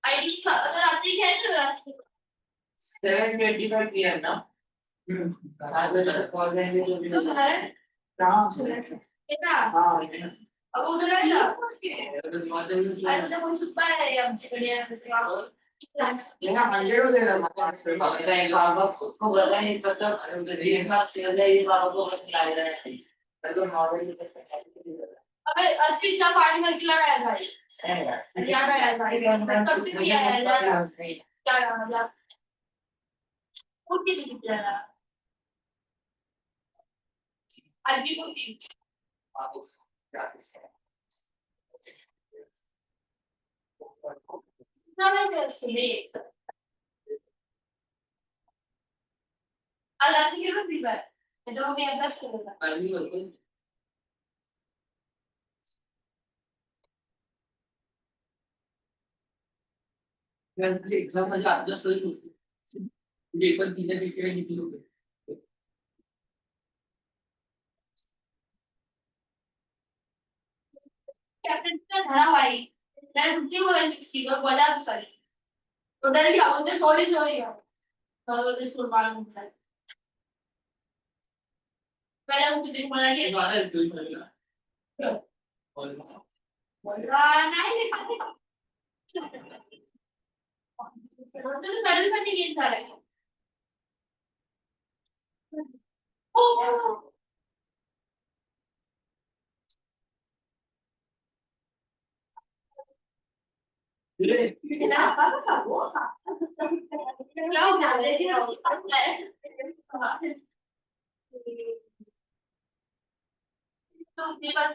ID तो रात्रि है तो रात्रि 7:25 PM ना 7 बजे तक पहुंच जाएंगे जो भी है कहाँ कितना हाँ अब उधर है ना अरे तो कोई सुपर है हमसे बढ़िया लेना 100 दे रहा है बाबा एक बाबा को बोला नहीं पता रेस में चल जाए ये बाबा को बस ला रहा है तो नॉर्मली पैसा अबे अर्पित का पानी में खिला रहा है भाई याद आया भाई सब भी आया यार क्या मतलब उठ के दिख रहा अजी को ना मैं सुने अल्लाह की रूह भी बात तो हमें अभ्यास करेगा एग्जाम मध्ये अभ्यास करत होतो पेपर दिल्या तिकडे निघली होते कैप्टन का धारावाहिक मैं रुकी हुई लिखती हूँ बोला तो सॉरी तो डर गया बोलते सॉरी सॉरी और बोलते छोड़ मार मुझसे मैंने उसे दिन बोला कि गाना तो ही चलेगा बोला नहीं तो मेडल फटी गेम था तो मेरे पास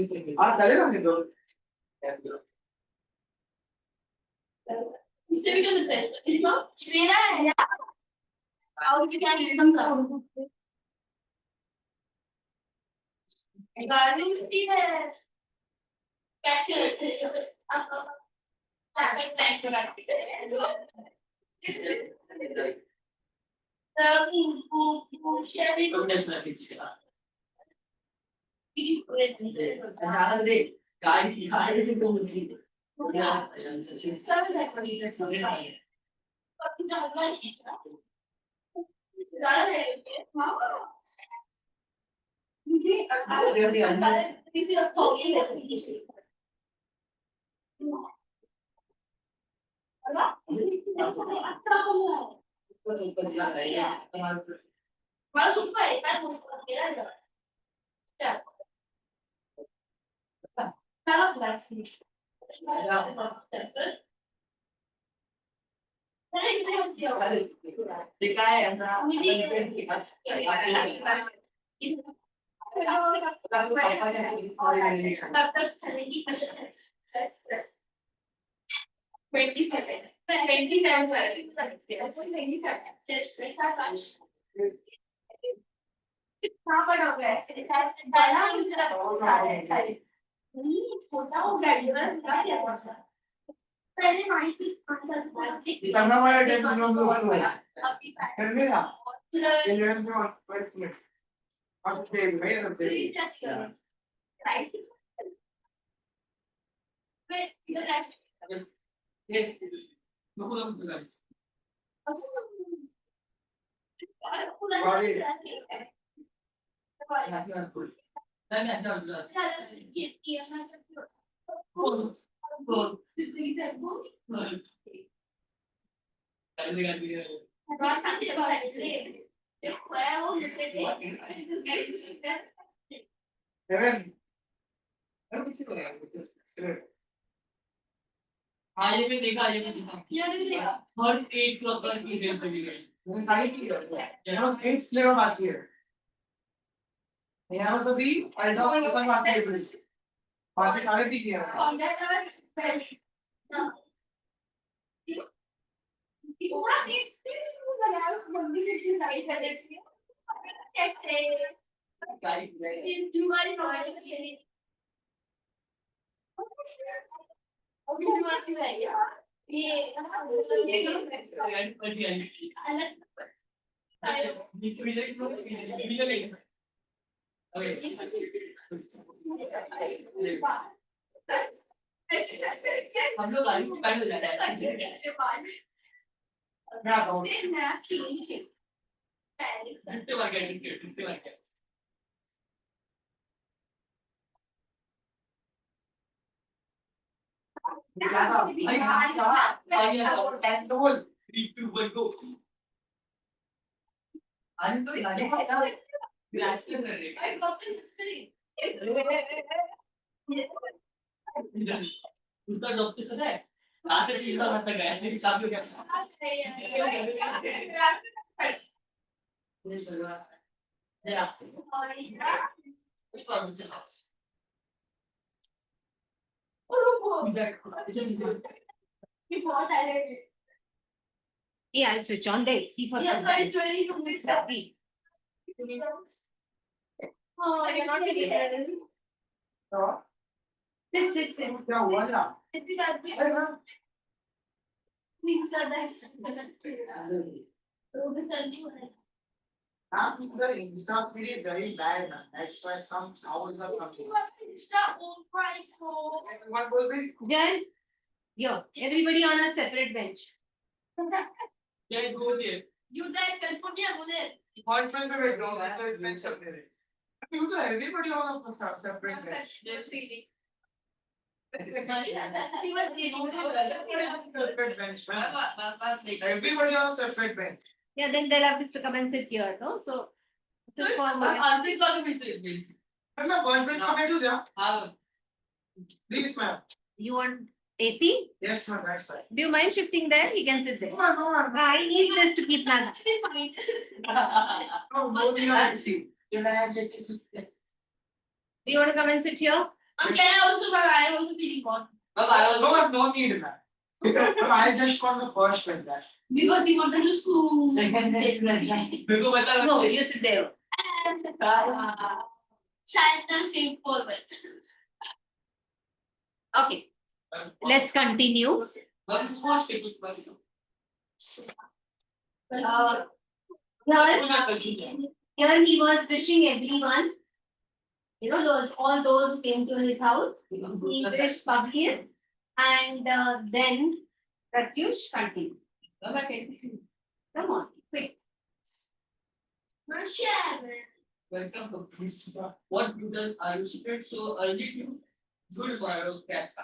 फिर हाँ चलेगा फिर तो इससे भी कर सकते हैं मेरा है यार और क्या सिस्टम का गार्डनिंग होती है कैसे हाँ ये भी देखा ये भी देखा हर एक फ्लोर की सेल पे मिले वो सारी चीज है ना एट फ्लेवर बाकी है यहाँ तो भी अल्ट्रा ऊपर बाकी है बाकी सारे भी किया हम लोग आलू काट ले रहे हैं उसका डॉक्टर सुना है आज से 3 बार तक गया ऐसे भी साथ हो गया Yeah, I'll switch on the AC for Yeah, some guys, time. ready to mix up. Oh, I cannot get it. Sit. क्या हुआ क्या? Mix up that. So this is new. The Insta feed is very bad, man. That's why some sounds are coming. Insta on right for. Everyone will be. Jan, yo, everybody on a separate bench. Yeah, go there. You guys can put your go there. Conference में बैठ जाओ, मैं तो bench सब मेरे. You तो everybody on a separate bench. Just reading. Separate bench, man. Everybody on a separate bench. Yeah, then they'll have to come and sit here, no? So this is for my. मैं first bench पे बैठूँ क्या? Please, ma'am. You want AC? Yes, ma'am. Right side. Do you mind shifting there? He can sit there. No, ma'am. I need this to keep my. No, you are see. Do you want to come and sit here? Can I also feeling gone. No, ma'am. No need, ma'am. But I just got the first bench. That's. Because he wanted to school. Second bench. No, you sit there. China same forward. Okay, let's continue. Here he was wishing everyone, you know, all those who came to his house, he wished Publius, and then Pratyush continued. Come on, quick. Welcome to this. What does are you spread so early to good for our cast?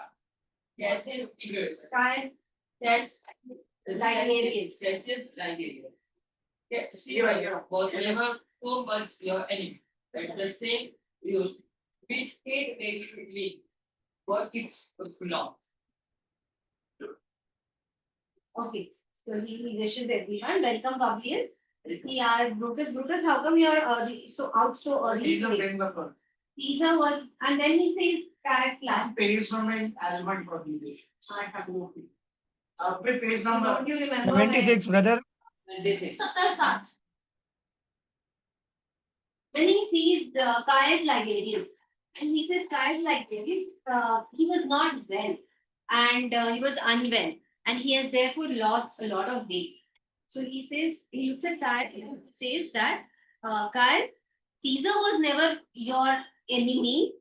Yes, figures. Guys, Yes, Ligarians. Yes, Ligarian. Yes, see right here. Was never so much your enemy. At the same, you which hate basically what it's belong. Okay, so he wishes everyone welcome, Publius. He asked Brutus, how come you're early, so out so early He's a today? friend of her. Caesar was, and then he says, Caius I'm page number in Almond publication. I have no clue. After page number. Don't you remember? 26, brother. When he sees Caius Ligarius, and he says Caius Ligarius, he was not well, and he was unwell, and he has therefore lost a lot of weight. So he says, he looks at Caius and says that Caius, Caesar was never your enemy,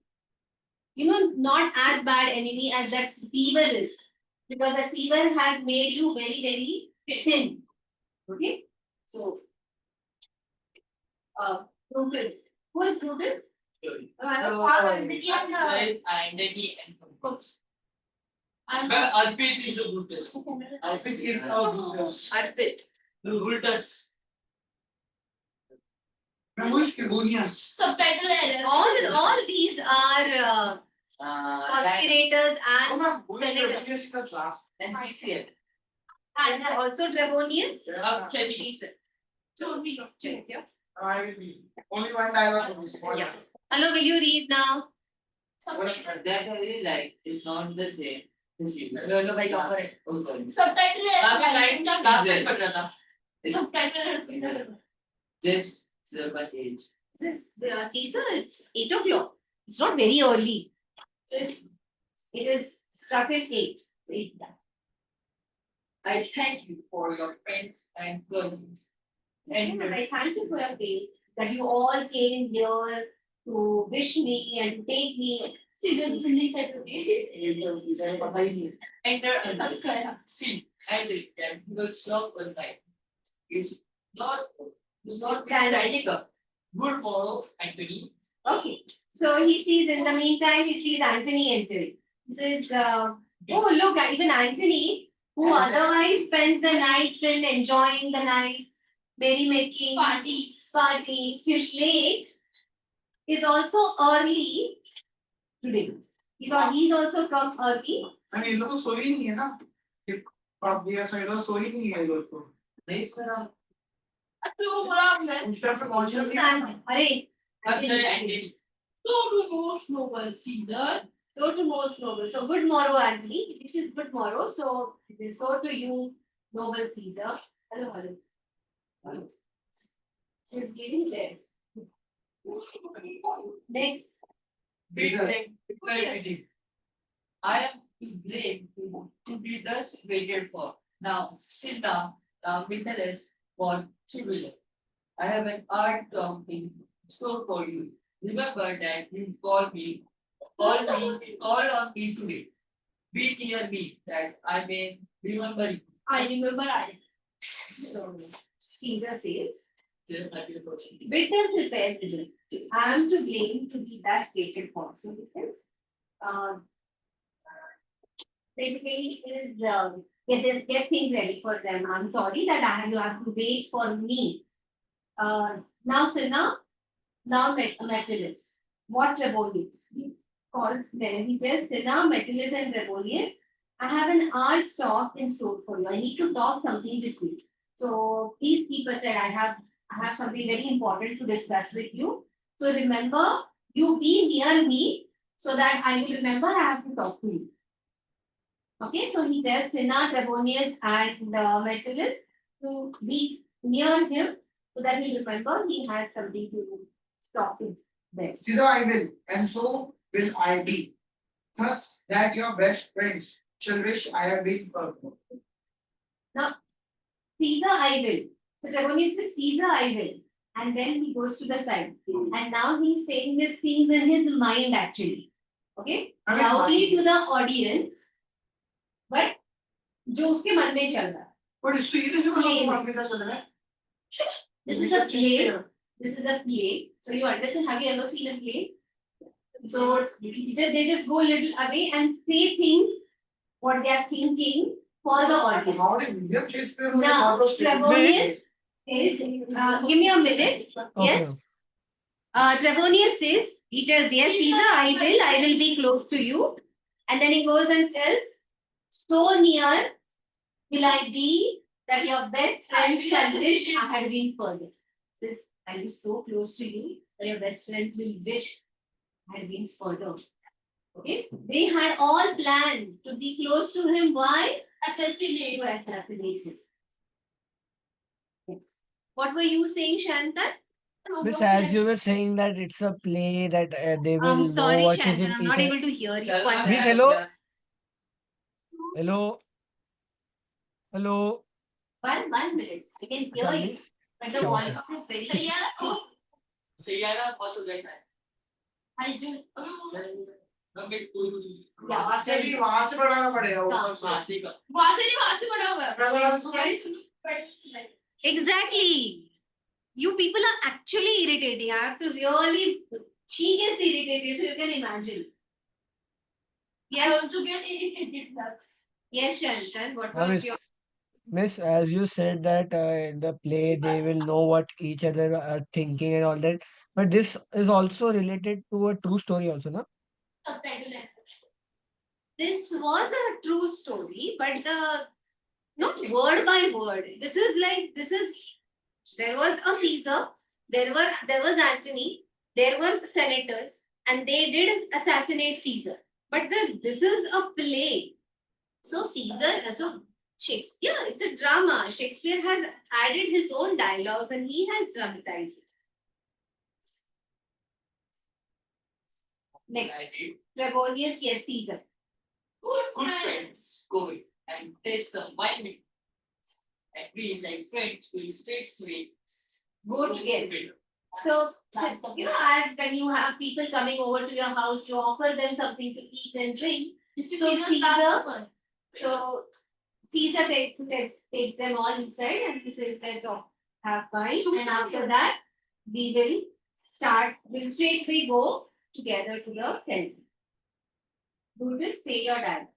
you know, not as bad enemy as that fever is, because that fever has made you very, very thin. Okay, so Brutus. Who is Brutus? Identity and purpose. Arpit is a Brutus. Arpit is our Brutus. Arpit. Brutus. Who is Julius? Subtitle error. All these are conspirators Oh, and ma'am, who is senators. Julius in the class? NPCL. And also Trebonius. Don't be I will be. Only one dialogue in this one. Yeah. Hello, will you read now? That I really like is not the same. Oh, sorry. Subtitle error. Subtitle error. Just syllabus age. This is Caesar, it's 8 o'clock. It's not very early. It is struck in 8. So 8 done. I thank you for your friends and goodness. And I thank you for your faith that you all came here to wish me and to take me. See, the building said to me. enter a see and it that he will stop one night. It's not standing up. Good morrow, Anthony. Okay, so he sees in the meantime, he sees Anthony entering. He says, oh, look, even Anthony, who otherwise spends the nights in enjoying the nights, merrymaking, parties till late, is also early today. He's also come early. And ये लोग तो सोई नहीं है ना पाप दिया side और सोई नहीं है ये लोग तो नहीं सुना तो बड़ा मैं उस टाइम पे पहुंचे नहीं है अरे, Anthony. so to most noble Caesar. so to most noble. So good morrow, Anthony. Which is good morrow. So to you, noble Caesar. Hello, hello. She's giving this. Next. I am too brave to be thus waited for. Now sit down, now Nicholas for Julius. I have an art talking store for you. Remember that you call on me today. Be near me that I may remember you. I remember So Caesar says, Then I will approach you. bid them prepare to me. I am to blame to be thus waited for. So this is basically is get things ready for them. I'm sorry that you have to wait for me. Now Sinna, now Metellus. What Rebellious? He calls them. He tells Sinna, Metellus and Rebellious, I have an hour stock in store for you. I need to talk something with you. So please keep aside. I have something very important to discuss with you. So remember, you be near me so that I will remember I have to talk to you. Okay, so he tells Sinna, Trebonius, and Metellus to be near him so that he remember he has something to talk to them. Caesar I will and so will I be. Thus that your best friends shall wish I have been for. Caesar I will. So Trebonius says Caesar I will. And then he goes to the side. And now he's saying these things in his mind actually. Okay? Loudly to the audience. But जो उसके मन में चल रहा है. But इसको ये कैसे मतलब मालूम कितना चल रहा है? This is a play. This is a play. So you understand? Have you ever seen a play? So they just go a little away and say things what they are thinking for the audience. How did William Shakespeare Now, Trebonius is, give me a minute. Yes. Trebonius says, he tells, yes, Caesar, I will be close to you. And then he goes and tells, so near will I be that your best friend shall wish I had been further. Says, I'll be so close to you that your best friends will wish I had been further. Okay? They had all planned to be close to him. Why? assassinate. To assassinate him. Yes. What were you saying, Shanta? Miss, as you were saying that it's a play that they will I'm know sorry, what is Shanta. in I'm each not other. able to hear you. Sir, Quite Miss, well. hello? Hello? 1 minute. I can hear अच्छा, you. miss? But the Sure. volume is very Sayara. Sayara, what to get? I do. वहां से बढ़ाना पड़ेगा ऊपर से मासी का वहां से बड़ा हुआ है. Exactly. You people are actually irritating. I have to really. She gets irritated, so you can imagine. I Yes, also get irritated. yes, Shantan. What Miss, was your? Miss, as you said that in the play they will know what each other are thinking and all that. But this is also related to a true story also, no? Subtitle. This was a true story, but not word by word. This is. There was a Caesar. There was Antony. There were senators, and they did assassinate Caesar. But this is a play. So Caesar, so Shakespeare, it's a drama. Shakespeare has added his own dialogues and he has dramatized it. Next, Trebonius, yes, Caesar. Good friends go in and taste some wine. And we like friends will straight away Go together. So, as when you have people coming over to your house, you offer them something to eat and drink. So Caesar takes them all inside and he says, let's all have wine. And after that, we'll straight away go together to the center. Brutus, say your dad.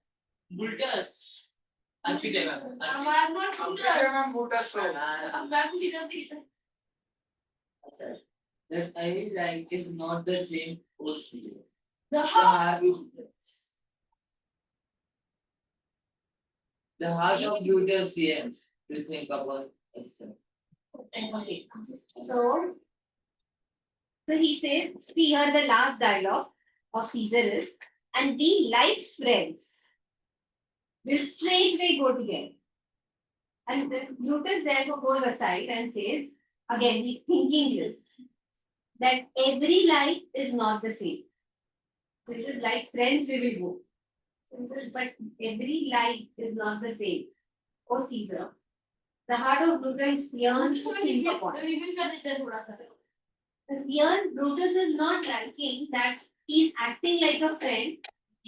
Bullders. Alpi Devan. I'm not from the. Ma'am, Buddha store. I'm back to the. That I like is not the same old studio. The The heart of Julius CMs to think about itself. So he says, see here the last dialogue of Caesar is, and we like friends will straightway go together. And then Brutus therefore goes aside and says, again, he's thinking this, that every life is not the same. So it is like friends we will go. So he says, but every life is not the same. O Caesar, the heart of Brutus yearns to think upon. So here Brutus is not liking that he's acting like a friend,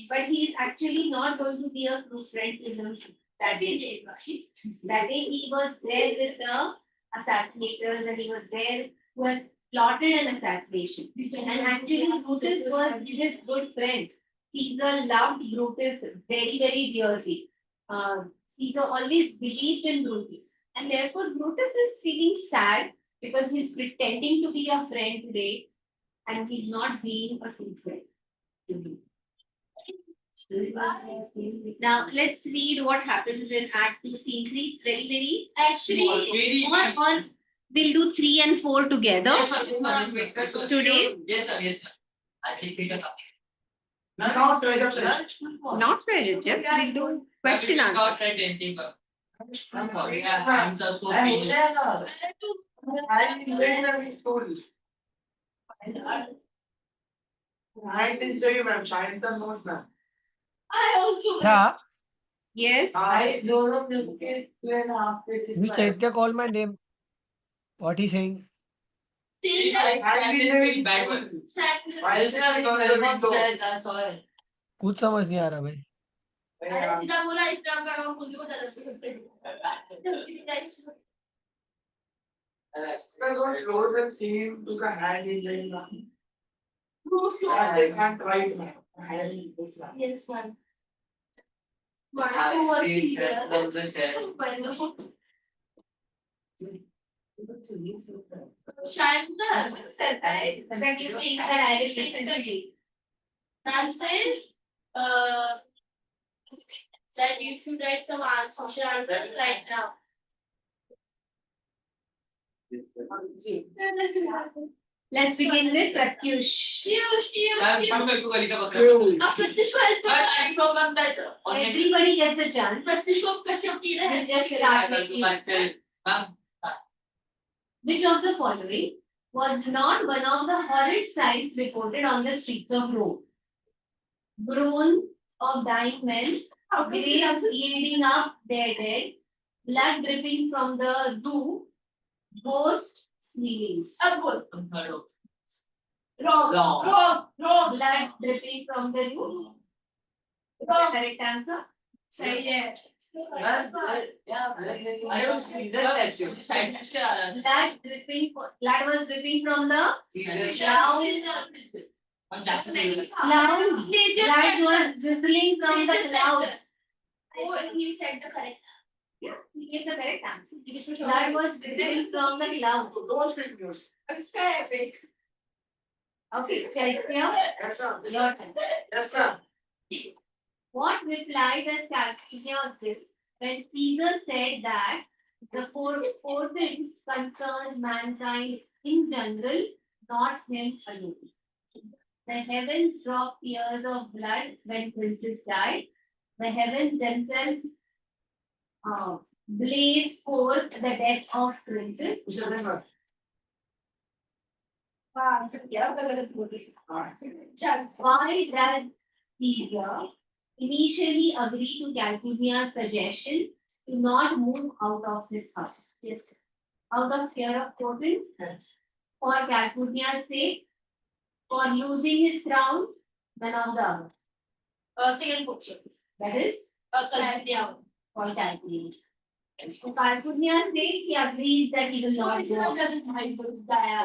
but he's actually not going to be a true friend in him. That day he was there with the assassinators and he was there who has plotted an assassination. And actually Brutus was his good friend. Caesar loved Brutus very, very dearly. Caesar always believed in Brutus. And therefore Brutus is feeling sad because he's pretending to be a friend today and he's not being a true friend. Now let's read what happens in Act 2, Scene 3. It's very, very or we'll do 3 and 4 together. Today. Yes, sir. Yes, sir. I think we can. Not Not religious, we'll do question Not answer. tried anything, but. Yeah, I'm just so feeling. I enjoy the story. I enjoy you, ma'am. Shine the most, ma'am. I also. Yeah, Yes. I don't know, 2.5 pages. Miss Chaitya call my name. What he saying? Bad one. Why is it not on the window? I saw it. कुछ समझ नहीं आ रहा भाई. अरे सीधा बोला Instagram का account खोल के बता Don't close and see him to the hand injury. They can't write, ma'am. Yes, ma'am. From the set. शायद that you think that I will listen to you. Ma'am says that you should write some social answers right now. Let's begin with Pratyush. Everybody gets a chance. We'll just start with you. Which of the following was not one of the horrid sights reported on the streets of Rome? Groans of dying men, graves yielding up their dead, blood dripping from the roof, ghosts sneaking. Wrong. Blood dripping from the roof. Correct answer. Blood was dripping from the cloud. Blood was drizzling from the clouds. Oh, he said the correct. Yeah, he gave the correct answer. Blood was drizzling from the clouds. Don't speak news. Okay, Chaitya, Yes, ma'am. your turn. Yes, ma'am. What reply does Calpurnia give when Caesar said that the portents concern mankind in general, not him alone? The heavens drop tears of blood when princes died. The heavens themselves blaze forth the death of princes. Why does Caesar initially agreed to Calpurnia's suggestion to not move out of his house. Yes. Out of fear of Trojans, for Calpurnia's sake, for losing his crown, none of the other. Second portion. That is Calpurnia. for Calpurnia. For Calpurnia's sake, he agrees that he will not go.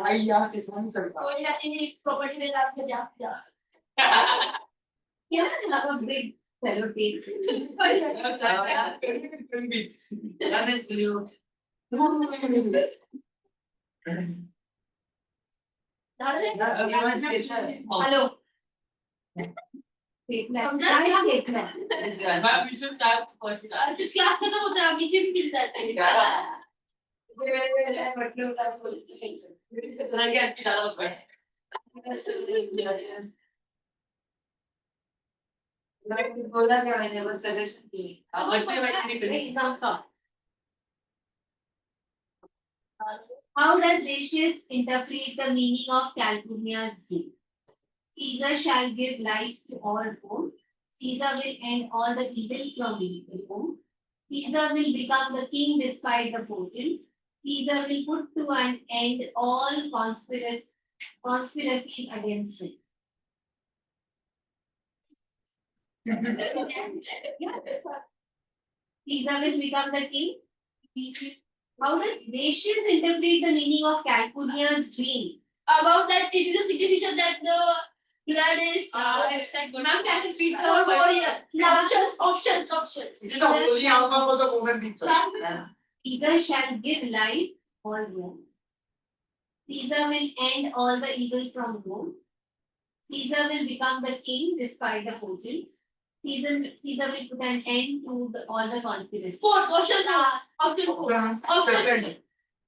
I yeah, this one sir. Property में लाभ में जा He doesn't have a big sellotape. That is blue. Hello. Statement. Statement. We should start first. Class खत्म होता है नीचे भी मिल जाता है बोला क्या मैंने बस सजेशन की How does Lucius interpret the meaning of Calpurnia's deed? Caesar shall give life to all home. Caesar will end all the evil from home. Caesar will become the king despite the fortunes. Caesar will put to an end all conspiracies against him. Caesar will become the king. How does Lucius interpret the meaning of Calpurnia's dream? about that it is a significant that the blood is ma'am can you repeat the warrior options This is the only outcome of the movement picture. Caesar shall give life or Rome. Caesar will end all the evil from Rome. Caesar will become the king despite the fortunes. Caesar will put an end to all the conspiracies. fourth option Second.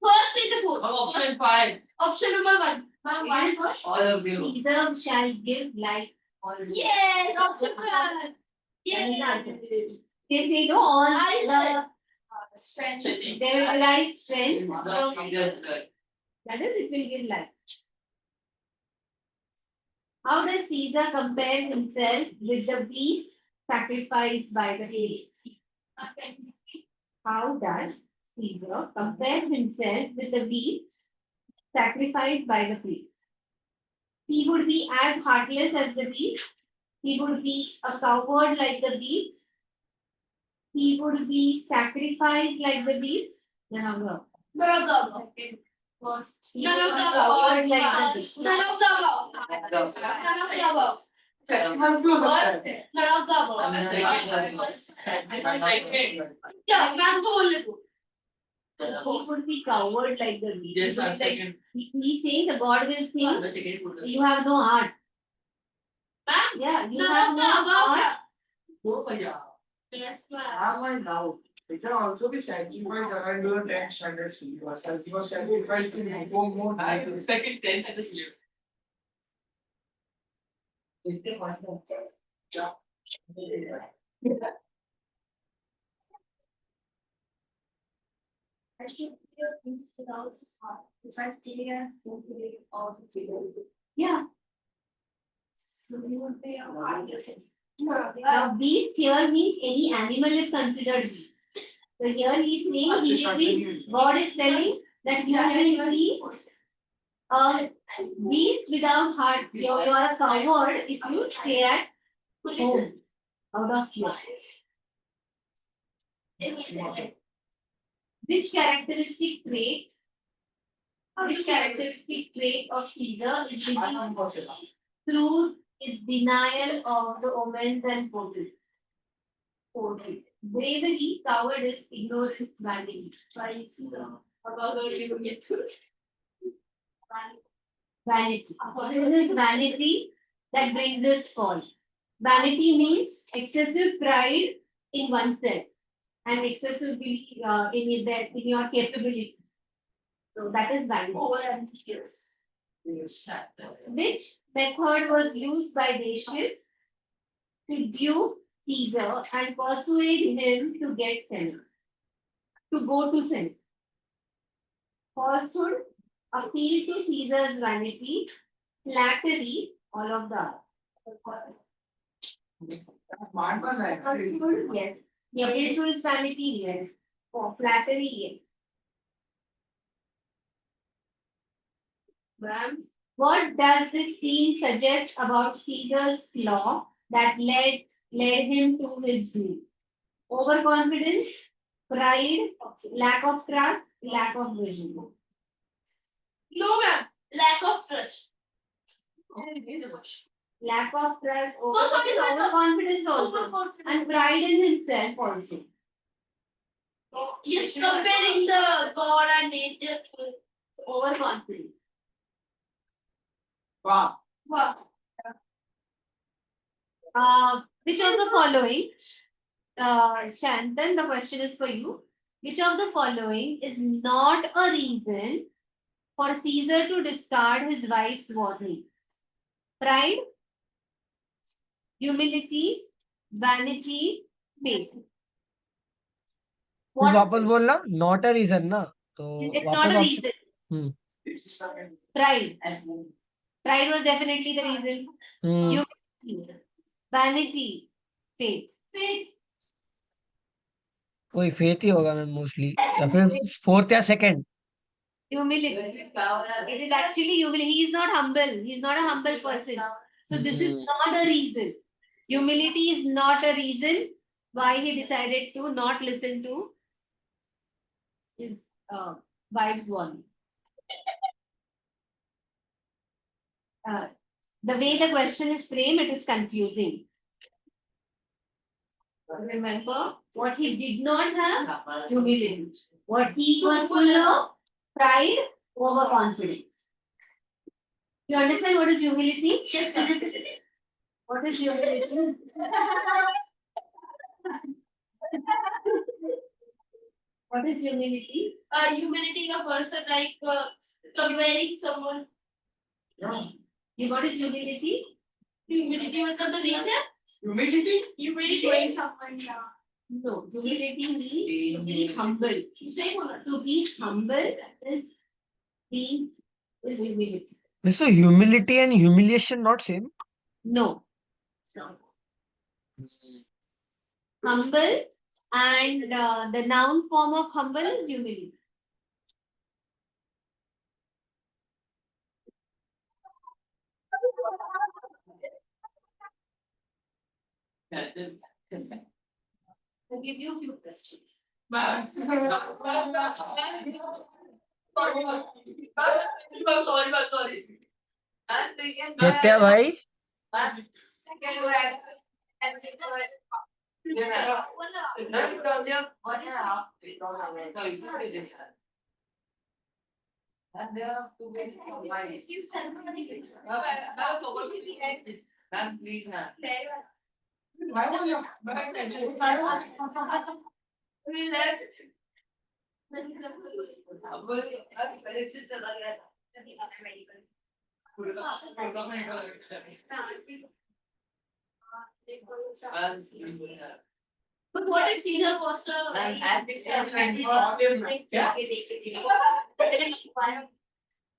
first is the fourth Option 5. option number 1 ma'am why first All of you. Caesar shall give life or Rome. yes option 1 yes They know all the strength they will like strength. That's Caesar's blood. That is, it will give life. How does Caesar compare himself with the beast sacrificed by the priest? How does Caesar compare himself with the beast sacrificed by the priest? He would be as heartless as the beast. He would be a coward like the beast. He would be sacrificed like the beast. None of the above. none of the above First, he none would of be the a coward above like the beast. none of the above none of the above none of the above क्या ma'am को बोल ले तू He would be coward like the beast. Yes, He would I'm be like- second. He's saying the God will think The second photo. you have no heart. Ma'am Yeah, you none have of no the above heart. Go भैया. yes I have my doubt. It can also be sacrificed around your 10 standard syllabus, as he was sacrificed in more I than second 10th and the sleep. I should feel things without heart. If I stay here, don't feel all the freedom. Yeah. So you would be a heart. Now, beast here means any animal is considered beast. So here he's saying immediately God is telling that you will be a beast without heart. You are a coward if you stay at home out of fear. Which characteristic trait of Caesar is revealed through its denial of the omens and portents? Bravery, cowardice, ignorance, vanity. Vanity. It is vanity that brings us fall. Vanity means excessive pride in oneself and excessive belief in your capabilities. So that is vanity. Overambitious. Which method was used by Decius to dupe Caesar and persuade him to get Senate, to go to Senate? Falsehood, appeal to Caesar's vanity, flattery, all of the above. Smart one है. Hurtful, yes. He appealed to his vanity, yes. For flattery, yes. Ma'am, what does this scene suggest about Caesar's flaw that led him to his doom? Overconfidence, pride, lack of trust, lack of vision. No, ma'am. Lack of trust. Lack of trust, sorry, sir. overconfidence also, and pride in himself also. Yes, comparing the God and nature. Overconfidence. Wow. Wow. Which of the following, Shantan, the question is for you. Which of the following is not a reason for Caesar to discard his wife's warning? Pride, humility, vanity, faith. तू वापस बोलना not a reason ना तो It's not वापस a option reason. Pride. Pride was definitely the reason. Humility, vanity, faith. Faith. कोई faith ही होगा ma'am mostly या फिर फोर्थ या second Humility. It is actually humility. He is not humble. He is not a humble person. So this is not a reason. Humility is not a reason why he decided to not listen to his wife's warning. The way the question is framed, it is confusing. Remember, what he did not have, humility. What he was full of, pride, overconfidence. You understand what is humility? What is humility? What is humility? Humility a person like comparing someone. You got his humility? Humility was the reason. Humility. Humility showing someone down. No, humility means to be humble. Same one. To be humble is being is humility. so humility and humiliation not same No, it's not. Humble and the noun form of humble is humility. I'll give you a few questions. Sorry. चेत्या भाई But what if Caesar was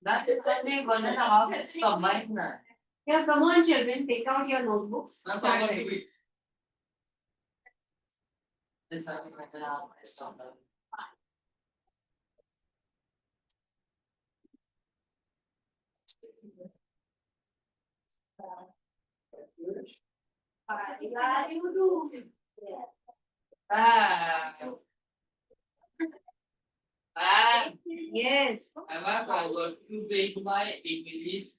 That is only 1.5 combined na. Yeah, come on, children, take out your notebooks. That's Start all writing. to be. This is 1.5 is stronger. Yes. Am I forgot to bring my English?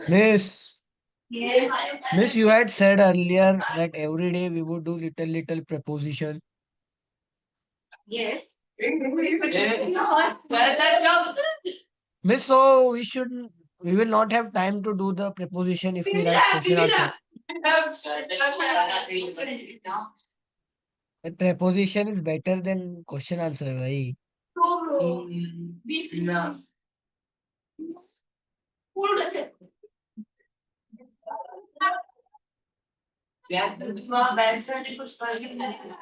miss Yes. miss you had said earlier that every day we would do little preposition Yes. miss so we will not have time to do the preposition if we write question also The preposition is better than question answer, bhai. No, bro. No. Hold a second. शायद तुम वहाँ बैठ कर कुछ कर ही नहीं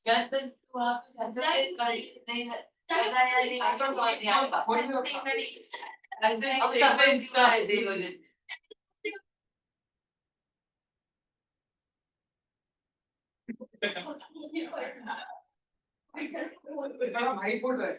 शायद तुम वहाँ पे सेपरेट कर ही नहीं चला यार ये तो बहुत ही आएगा अब सब इंस्टा है इसी वजह से भाई फोटो है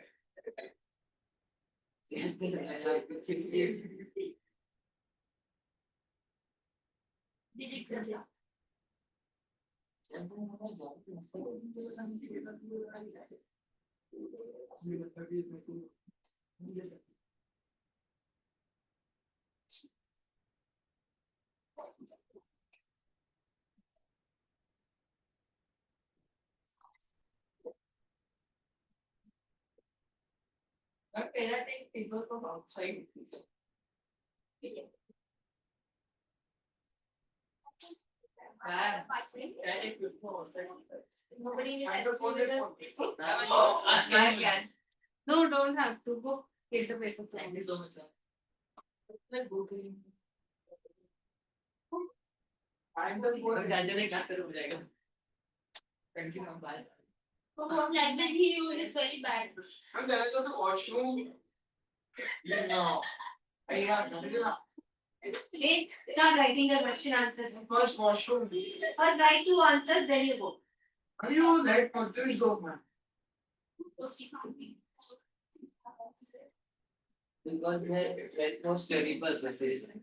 Can I take people from outside? Can I take people from outside? Nobody I just want this one. I can. No, don't have to go. Get the paper. Thank you so much, sir. I'm the one. डालने का हो जाएगा. Thank you, ma'am. Bye. Like when he is very bad. I'm gonna go to washroom. No. Hey, start writing the question answers. First washroom. First write two answers, then you go. How do you let confused go, man? Because they for study purposes.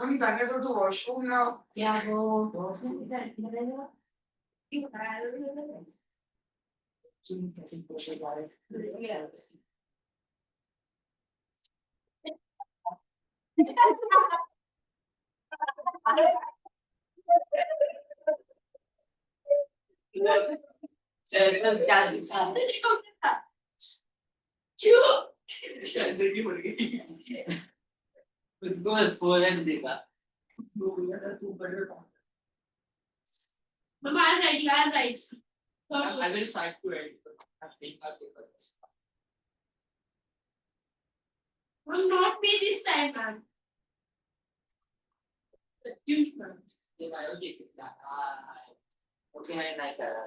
I'm gonna go to washroom now. Yeah, go. क्या दिखा ऐसे की पड़ गई. उसको spoiler देगा Mama, I am writing. I am writing. I will start to edit. I think our papers. Not me this time, ma'am. Huge man. ये biology का ओके मैं नहीं कर रहा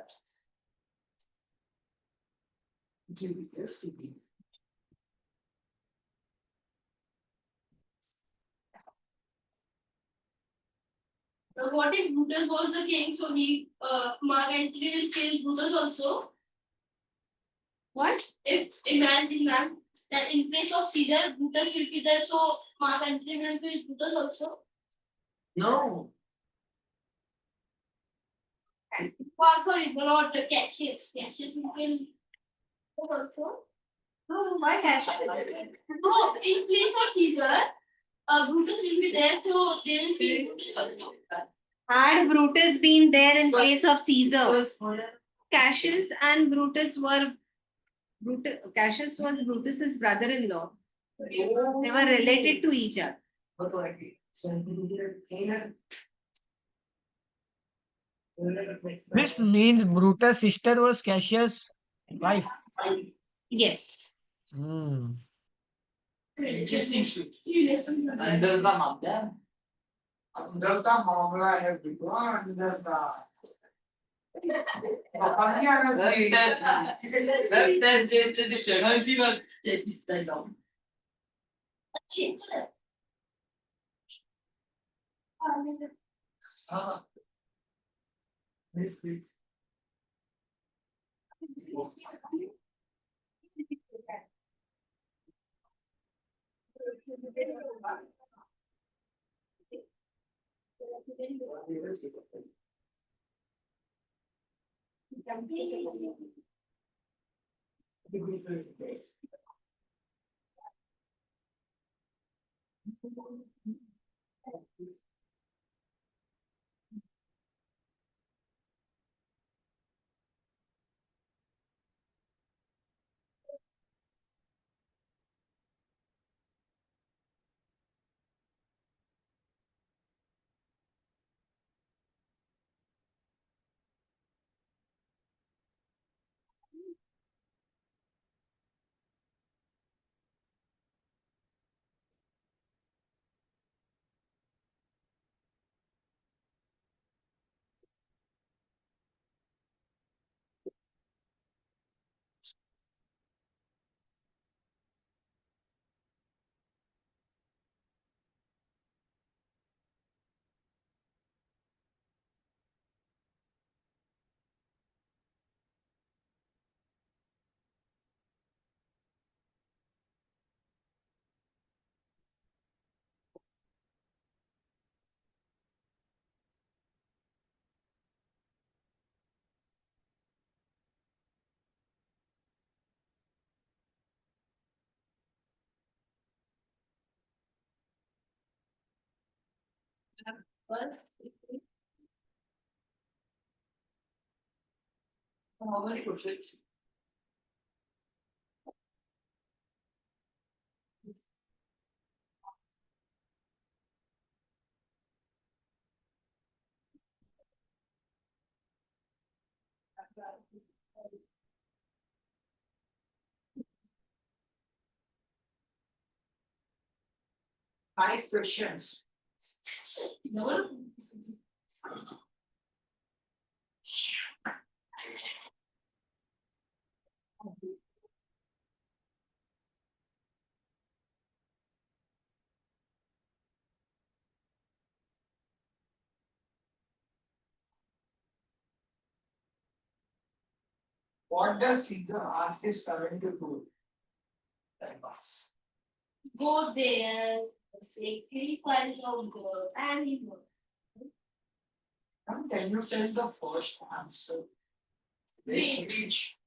What if Brutus was the king? So he, Mark Antony will kill Brutus also. What? If imagine, ma'am, that in place of Caesar, Brutus will be there. So Mark Antony will kill Brutus also. No. Oh, sorry, not the Cassius. Cassius will kill Brutus also. No, why Cassius? No, in place of Caesar, Brutus will be there. So they will kill Brutus also. Had Brutus been there in place of Caesar, Cassius and Brutus were Cassius was Brutus's brother-in-law. They were related to each other. This means Brutus' sister was Cassius' wife. Yes. Hmm. Interesting shoot. अंदर का मामला है. अंदर का मामला है बिल्कुल अंदर का पता नहीं आना चाहिए That the shirt. How is he not? This time down. How many questions? nice questions what does Caesar ask his servant to do time pass Go there, say 3 files of girl, and he goes. and can you tell the first answer which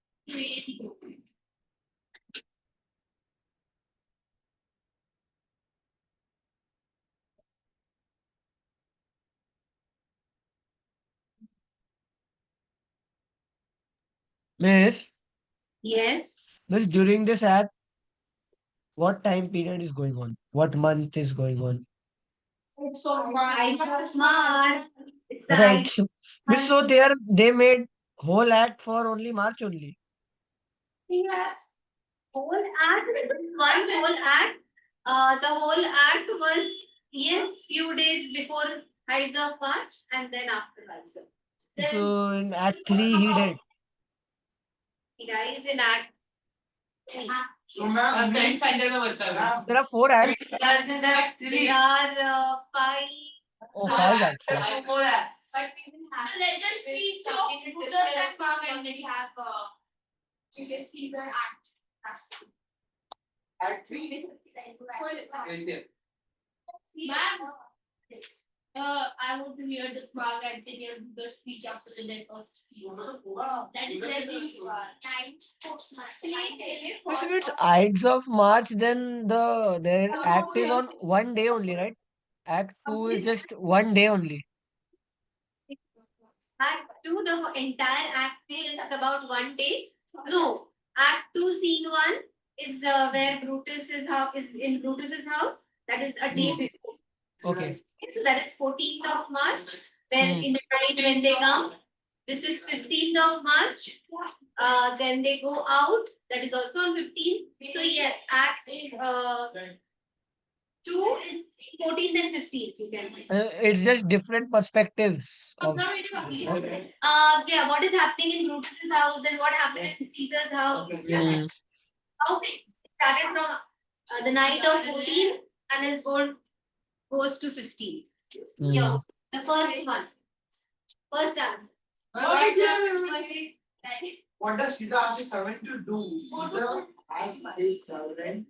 Miss, Yes. during this act, what time period is going on? What month is going on? It's so I much. smart. It's the Right. I. Miss, so they made whole act for only March only. Yes. Whole act, one whole act. The whole act was, yes, few days before Ides of March and then after Ides of March. So in Act 3 he did. He dies in Act 3. so ma'am Time finder में बनता है. ma'am, There are 4 acts. There are 5. Oh, 5 acts. Yes. But we will have. The legend speech of Julius and Margaret. We have Julius Caesar act. at 3 Ma'am, I want to hear the Margaret Daniel the speech after the death of Caesar. That is legend. Miss, if it's Ides of March, then their act is on one day only, right? Act 2 is just one day only. Act 2, the entire Act 3 is about 1 day. No, Act 2, Scene 1 is where Brutus is in Brutus's house. That is a day Hmm. before. Okay. So that is 14th of March, where Hmm. in the night when they come. This is 15th of March. Then they go out. That is also on 15. So yes, at 2 is 14th and 15th, you can say. It's just different perspectives of this, huh? Yeah, what is happening in Brutus's house and what happened in Caesar's house. Mm. Okay. Started from the night of 14 and is goes to 15. Mm. Yeah, the first one. First answer. What does Caesar ask his servant to do? Caesar asks his servant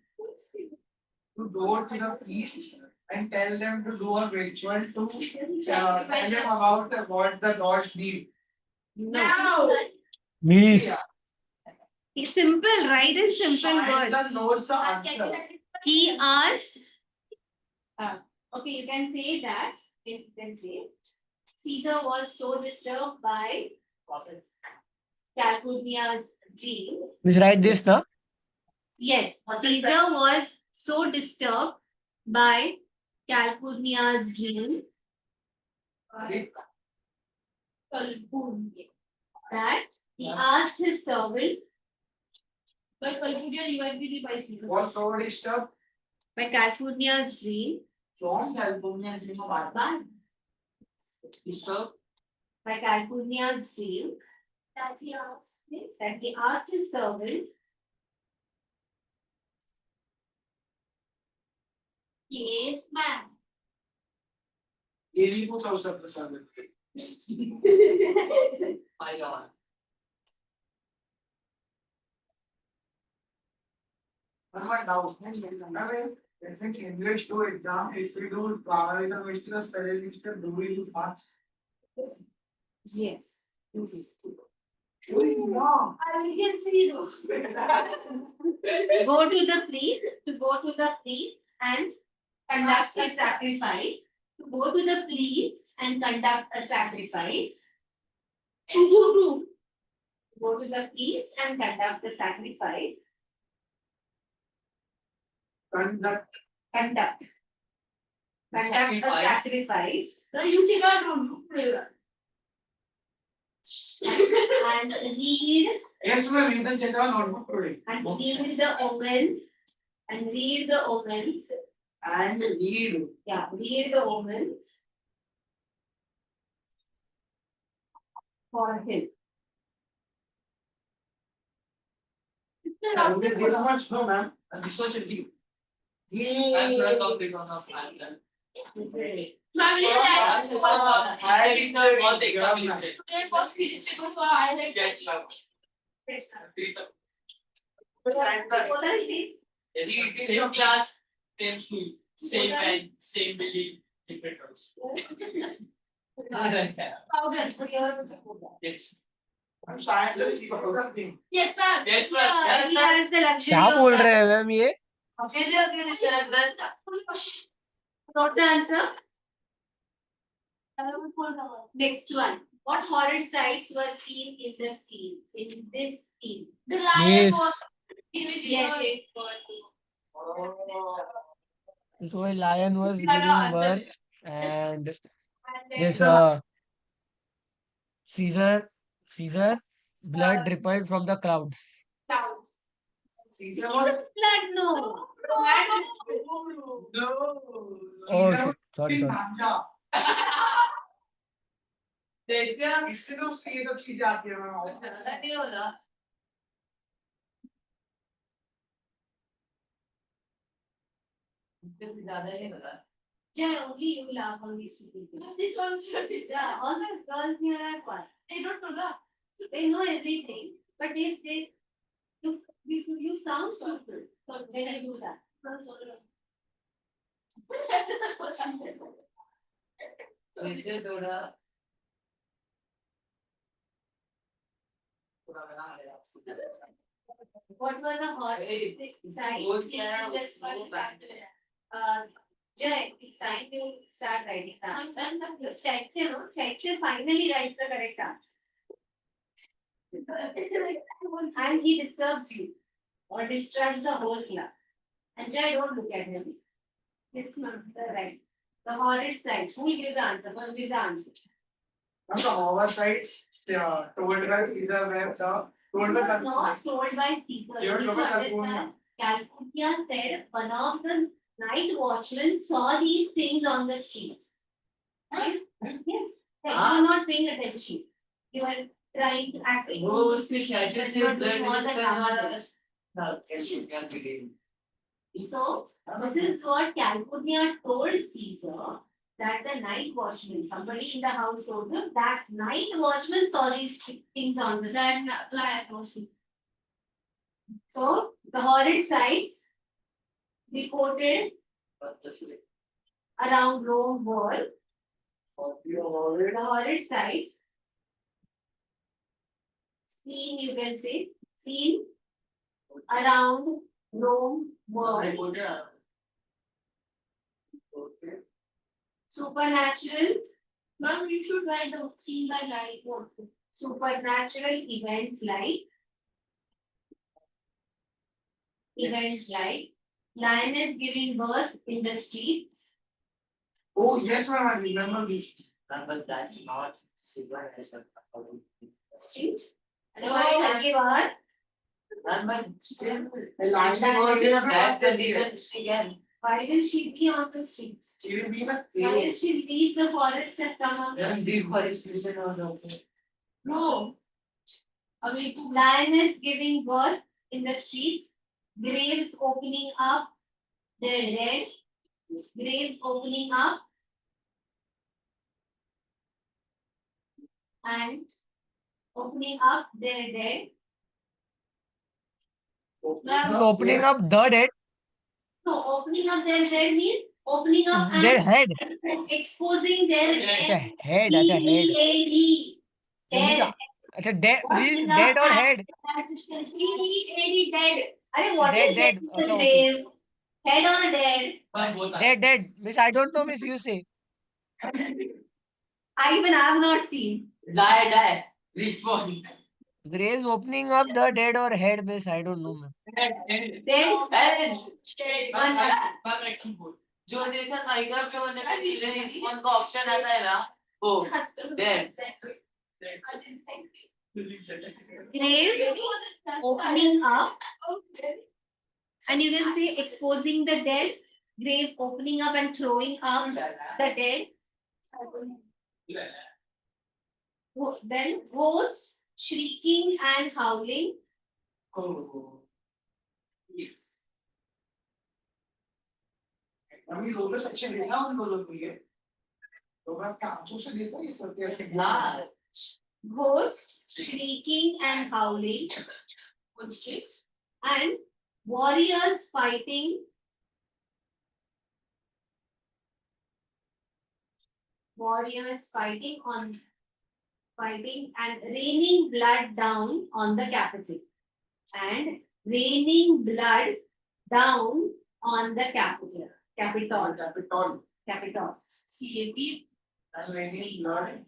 to go to the priest and tell them to do a ritual to tell them about what the gods need. No. Means It's simple, right? In simple words. Science knows the answer. He asked. Okay, you can say that. You can say Caesar was so disturbed by Calpurnia's dream. please write this now. Yes, Caesar was so disturbed by Calpurnia's dream that he asked his servant By Calpurnia divided by Caesar. Was so disturbed by Calpurnia's dream from California's dream of Batman. Disturb. by Calpurnia's dream that he asked his servant Yes, ma'am. ये भी कुछ अवसर प्रसाद है। I don't. But my doubt, I mean, I think English to exam, if we do grammatical mistakes, spelling mistakes, do we do fast? yes. No. I can see you. Go to the priest and conduct a sacrifice. To go to the priest and conduct a sacrifice. Go to the priest and conduct a sacrifice. Conduct. Conduct a sacrifice Now you take out room. and read Yes, we read the Chetava notebook today. and read the omens and read the omens. And read. Yeah, read the omens for him. This much, no, ma'am. This was a deep. He. I'm not big on of London. Family I that. think all the exam you take. Today was physics paper for highlight. Yes, ma'am. What are it? Same class, same school, same man, same building, different house. Powder for your. Yes. I'm trying to keep a program thing. Yes, ma'am. Yes, Yeah, he ma'am. has the luxury क्या of बोल that. रहे हैं ma'am ये? Note the answer. Next one. What horrid sights were seen in the scene? In this scene. The lion Yes. was. Yes. So a lion was Yeah, giving yeah, birth and And this then Caesar blood dribbled from the clouds. clouds. Caesar This is was. a flood, no. No. Oh shit, sorry. इसलिए तो उसकी ये सब चीजें आती है ma'am. Yeah, only you laugh on these people. This one, this Yeah, all the girls here are quiet. They don't know that. They know everything, but they say you sound stupid. So when I do that. What were the horrid sights seen in this one? Jay, it's time you start writing the answer. Chaitya finally writes the correct answers. And he disturbs you or distracts the whole class. And Jay, don't look at him. Yes, ma'am, right. The horrid sights. Who will give the answer? Who will give the answer? Now the oversight told that Caesar were the Told It by was not Calpurnia. told by Caesar. You You need told to by understand. Calpurnia said one of the night watchmen saw these things on the streets. Yes, like you were not paying attention. You were trying to act. वो उसके catches but you are से doing all the drama there. No, catches can't be game. So this is what Calpurnia told Caesar, that the night watchman, somebody in the house told him that night watchman saw these things on the street. So the horrid sights reported around Rome were the horrid sights seen, you can say, seen around Rome were supernatural. Ma'am, you should write the seen by light. What? Supernatural events like lioness giving birth in the streets. Oh, yes, ma'am, I remember this. But that's not super as a Street. Why give birth? but still, A lion she was in a bad is condition, she can. Why will she be on the streets? She will be in a Why will cage. she leave the forest and come on the And streets? deforestation was also. No. Lioness giving birth in the streets, graves opening up their dead, graves opening up and opening up their dead. Opening up the dead, No, opening up their dead means opening up their and head. exposing their Acha dead. head, acha head. D-E-A-D. Dead. Acha dead, means Opening up dead or and- head? D-E-A-D, dead. Arey, what Dead, is dead. dead? Acha, okay. Grave. Head or dead? Dead. Miss, I don't know, miss, you say. I even have not seen. Die. Respawn. Graves opening up the dead or head, miss, I don't know, ma'am. Dead. जो जैसा microwave पे होने का response का option आता है ना वो dead. Grave opening up. And you can say exposing the dead. Grave opening up and throwing up the dead. Then ghosts shrieking and howling. Oh. Yes. अभी लोगों सेक्शन देखा उन लोगों को ये लोग आपके आंखों से देखा ये सब कैसे हाँ. Ghosts shrieking and howling. And warriors fighting. Warriors fighting and raining blood down on the capital. And raining blood down on the capital. Capitol. C-A-P. and raining blood.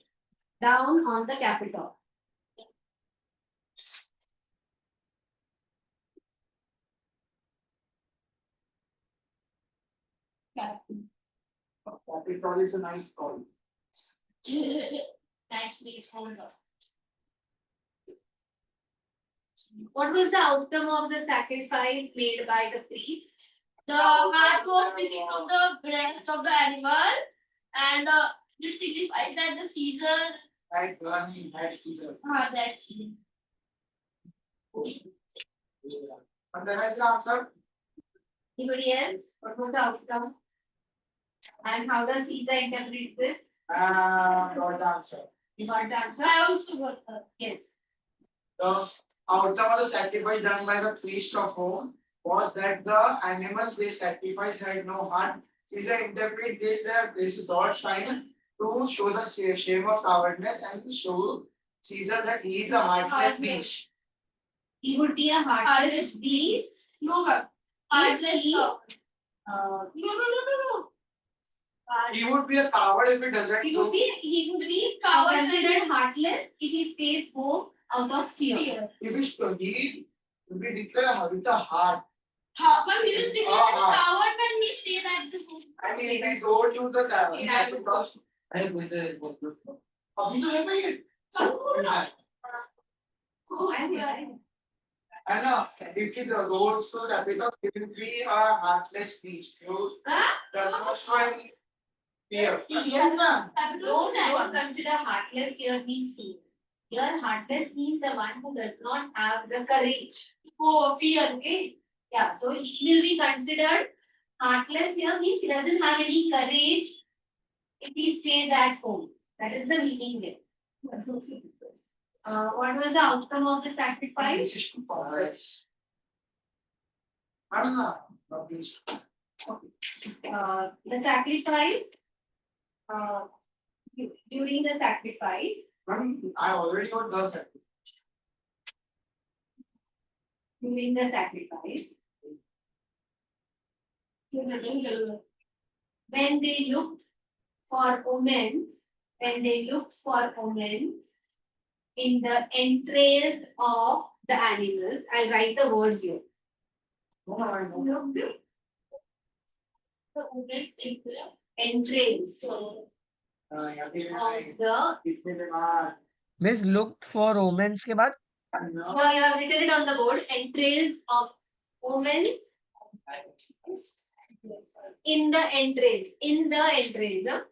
Down on the capital. Capitol is a nice call. Nice place, hold on. What was the outcome of the sacrifice made by the priest? The heart was missing from the breast of the animal, and it signifies that the Caesar. Right, burning, that's Caesar. That's it. And then I will answer. Anybody else? What was the outcome? And how does Caesar interpret this? Got the answer. You got the answer? I also got that. Yes. The outcome of the sacrifice done by the priest of Rome was that the animals they sacrificed had no heart. Caesar interpreted this that this is God's sign to show the shame of cowardness and to show Caesar that he is a heartless beast. He would be a heartless beast. No, but heartless he- cow. No. He would be a coward if he doesn't He do. would be Coward considered heartless if he stays home out of fear. Fear. If he will be declared with a heart. But he was declared as a coward when he stayed at the home. And if we go to the tavern, Yeah. because अरे कोई तो अभी तो है भाई ये। So, And if it goes to the because it will be a heartless beast. You does not show any fear. Yes, ma'am. Don't consider heartless here means fear. Here heartless means the one who does not have the courage. oh, fear. Okay. Yeah, so he will be considered heartless here means he doesn't have any courage if he stays at home. That is the meaning there. What was the outcome of the sacrifice? Yes. Not beast. The sacrifice, during the sacrifice, I already got the sacrifice. during the sacrifice, when they looked for omens, in the entrails of the animals, I'll write the words here. Entrails of the, Miss looked for omens के बाद no, you have written it on the board, entrails of omens in the entrails, huh?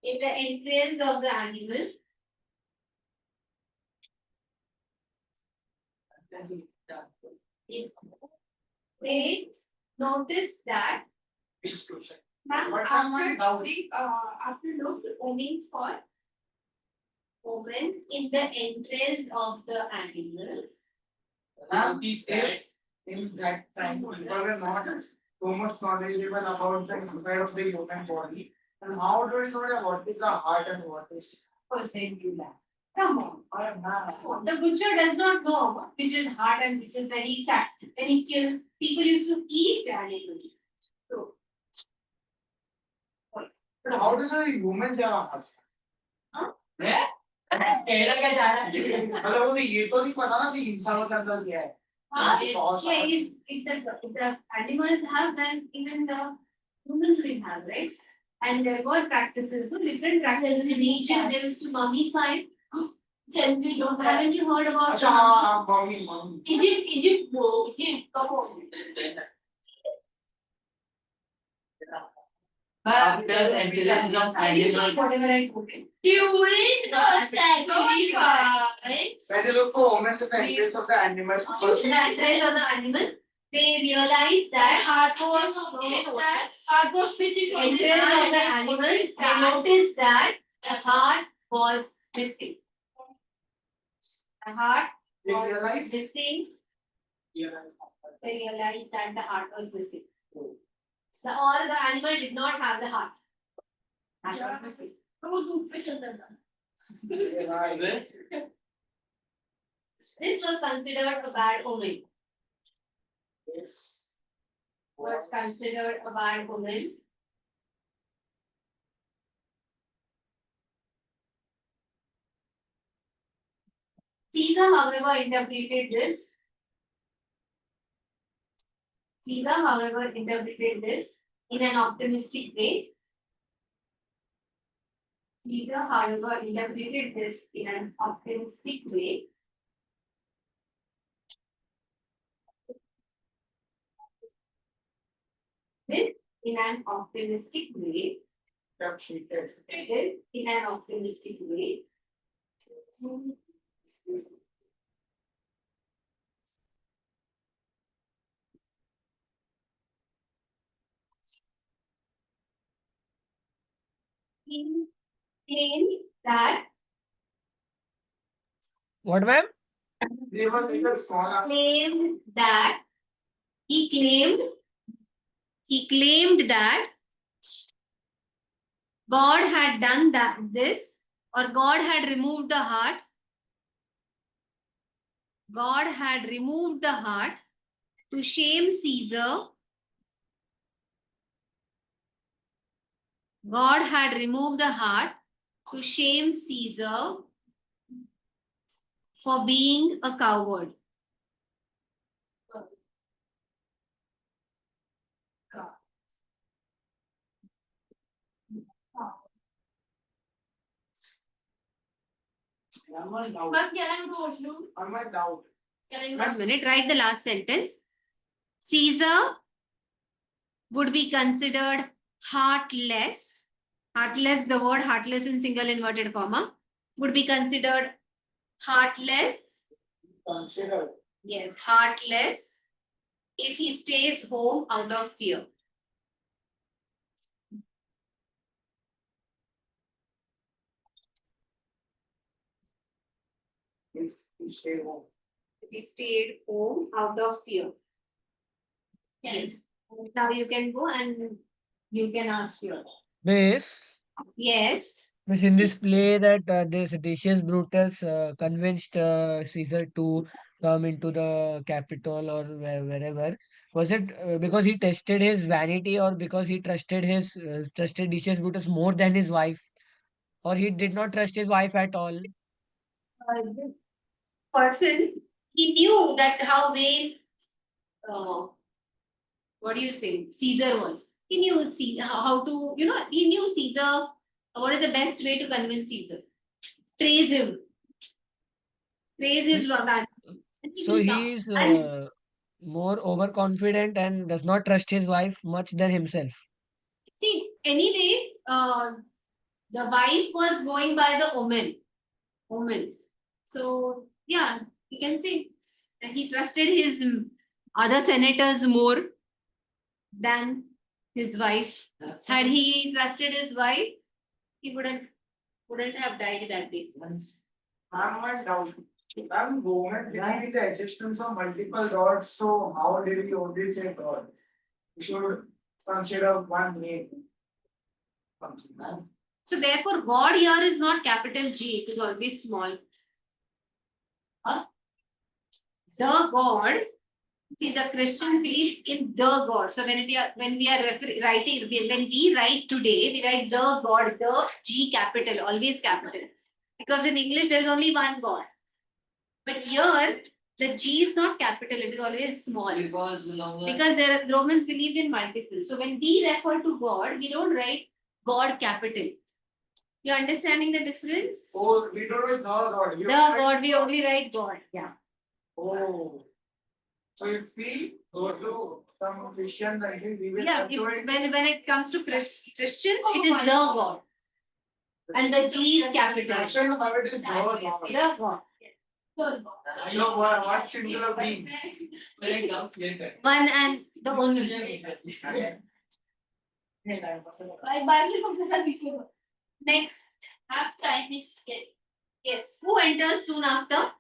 In the entrails of the animal. They notice that Which question? Ma'am, after look, omens for omens in the entrails of the animals. And if in that time people are not so much knowledgeable about the inside of the human body, and how do we know that what is the heart and what is? Of course, they do that. Come on. I am not. The butcher does not know which is heart and which is when he killed. People used to eat animals. So, But how does a human have a heart? मतलब मुझे ये तो नहीं पता ना कि इंसानों के अंदर क्या है. if the animals have, then even the humans will have, right? And there were practices, no different practices in Egypt. They used to mummify. Haven't you heard about? अच्छा हाँ mummy. Egypt, no, Egypt, come on. After intelligence of animals. Whatever I told you. During the sacrifice, When they look for omens in the entrails of the animal, In the entrails of the animal, they realized that heart was missing from the entrails of the animals, they noticed that the heart was missing. The heart they was realize. missing. Yeah. They realized that the heart was missing. Or the animal did not have the heart. Heart was missing. This was considered a bad omen. Yes. Was considered a bad omen. Caesar, however, interpreted this. Caesar, however, interpreted this in an optimistic way. Caesar, however, interpreted this in an optimistic way. This in an optimistic way. This in an optimistic way. He claimed that what ma'am? They were little small. claimed that he claimed that God had done this, or God had removed the heart. God had removed the heart to shame Caesar. God had removed the heart to shame Caesar for being a coward. One more doubt. But can I go washroom? One more doubt. Can I One minute, write the last sentence. Caesar would be considered heartless. Heartless, the word heartless in single inverted comma, would be considered heartless. Consider. Yes, heartless if he stays home out of fear. If you stay home. If he stayed home out of fear. Yes. Now you can go and you can ask your. Miss, Yes. Miss, in this play that this Decius Brutus convinced Caesar to come into the capital or wherever. Was it because he tested his vanity or because he trusted Decius Brutus more than his wife? Or he did not trust his wife at all? This person, he knew that how vain, what do you say, Caesar was. He knew Caesar, how to, he knew Caesar, what is the best way to convince Caesar? Praise him. Praise his Miss, man. And he so will come. he is And more overconfident and does not trust his wife much than himself. see, anyway, the wife was going by the omens. So, yeah, you can say that he trusted his other senators more than his wife. Had he trusted his wife, he wouldn't have died that day. I'm one doubt. I'm government denying the existence of multiple gods, so how did he only say gods? We should consider one name. So therefore, God here is not capital G, it is always small. Huh? The God, see the Christians believe in the God. So when we are writing, when we write today, we write the God, the G capital, always capital. Because in English there is only one God. But here the G is not capital, it is always small. Because the Romans believed in multiple. So when we refer to God, we don't write God capital. You understanding the difference? Oh, we don't know the god. The God, we only write God. Yeah. Oh. So if we go to some Christian country, we will Yeah, have to it. when it comes to Christians, it is the God. And the G is capital. Christian have it is God. The God. No, what singular being? One and the only. Next. Have time is scared. Yes. Who enters soon after?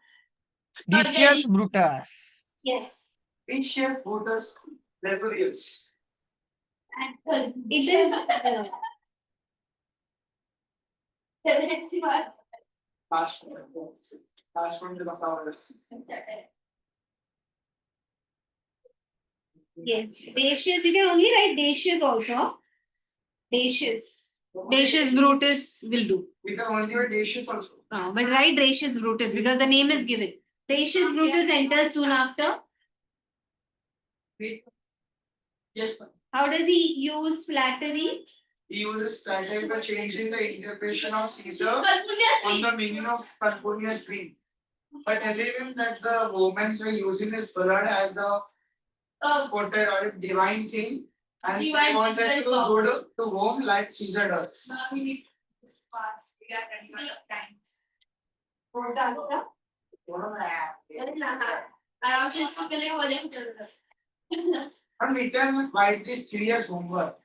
Decius Brutus. Yes. Ancient voters, rebellious. It is Last one to the flowers. yes. Decius. You can only write Decius also. Decius. Decius Brutus will do. We can only write Asians also. But write Decius Brutus because the name is given. Decius Brutus enters soon after. Yes, ma'am. How does he use flattery? He uses flattery by changing the interpretation of Caesar on Calpurnius. the meaning of Calpurnius dream. By telling him that the Romans were using his blood as a divine thing, and he Divine wanted to physical go to Rome like Caesar does. आराम से इससे पहले वजन कर रहा है And return write this 3 years homework.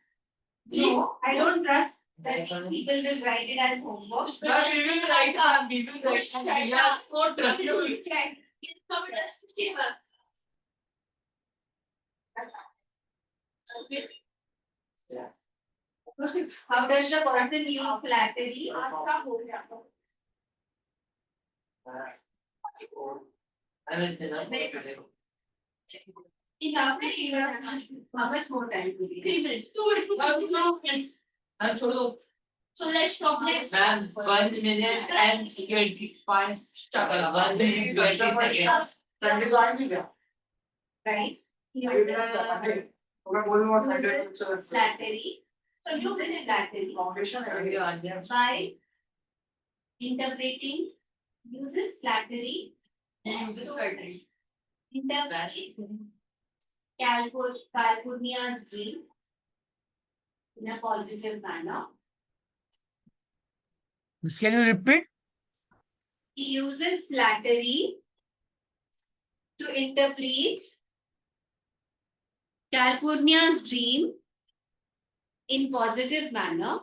No, I don't trust that people will write it as homework. But we will write our business question. We are so trustworthy. How does the person use flattery? I will say that. In Africa, how much more time do we 3 minutes 2 minutes And so, so let's stop next ma'am, 1 minute and 25 seconds. 1 minute 20 seconds. Sunday को आएंगे क्या? right? मैं बोलूँगा Sunday को चलो. Flattery. So use it in flattery Foundation है. by interpreting uses flattery, Uses flattery. interprets Calpurnia's dream in a positive manner. Can you repeat? He uses flattery to interpret Calpurnia's dream in positive manner.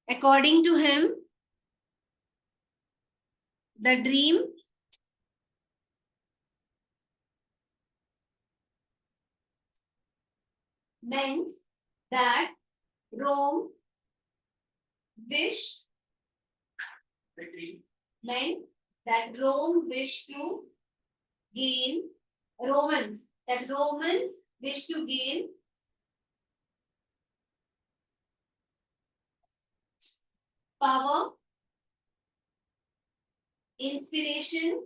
According to him, the dream meant that Rome wished meant that Rome wished to gain Romans wish to gain power, inspiration,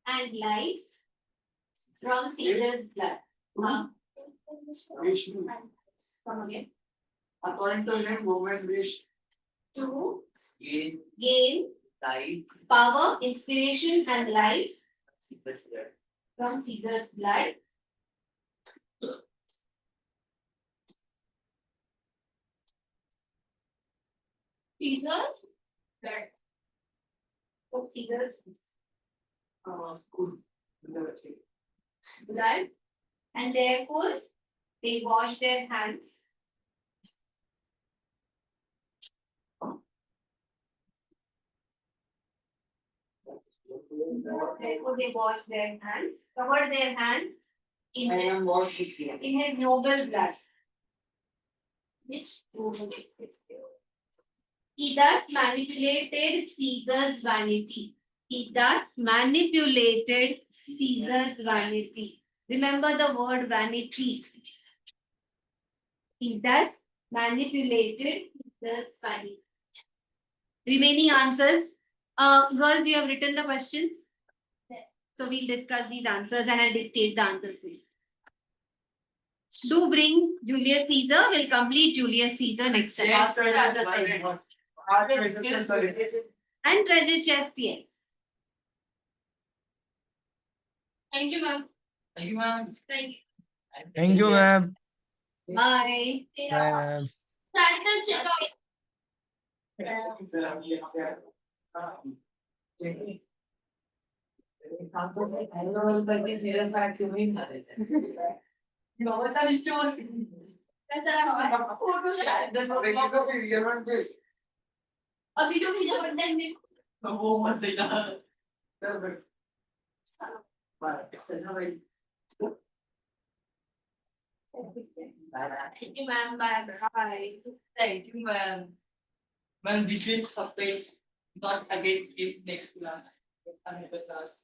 and life from Caesar's blood. Vishnu. Come again. According to him, women wish To Gain gain life. power, inspiration, and life Caesar's blood. from Caesar's blood. Caesar's From Caesar's good. blood, and therefore they wash their hands. Therefore they wash their hands, cover their hands in I his, am what this year. in his noble blood. He thus manipulated Caesar's vanity. He thus manipulated Caesar's vanity. Remember the word vanity. He thus manipulated Caesar's vanity. Remaining answers. Girls, you have written the questions. So we'll discuss these answers and I'll dictate the answers, please. Do bring Julius Caesar. We'll complete Julius Caesar next time. Yes, sir. And treasure chest, yes. Thank you, ma'am. Thank you, ma'am. Thank you. Thank you, ma'am. Bye. Bye, ma'am. Start the checkout. Photo अभी जो भेजा बंदा है मेरे वो मत सही ना Thank you, ma'am. Bye. Bye. Thank you, ma'am. Ma'am, this will happen not again in next class. Another class.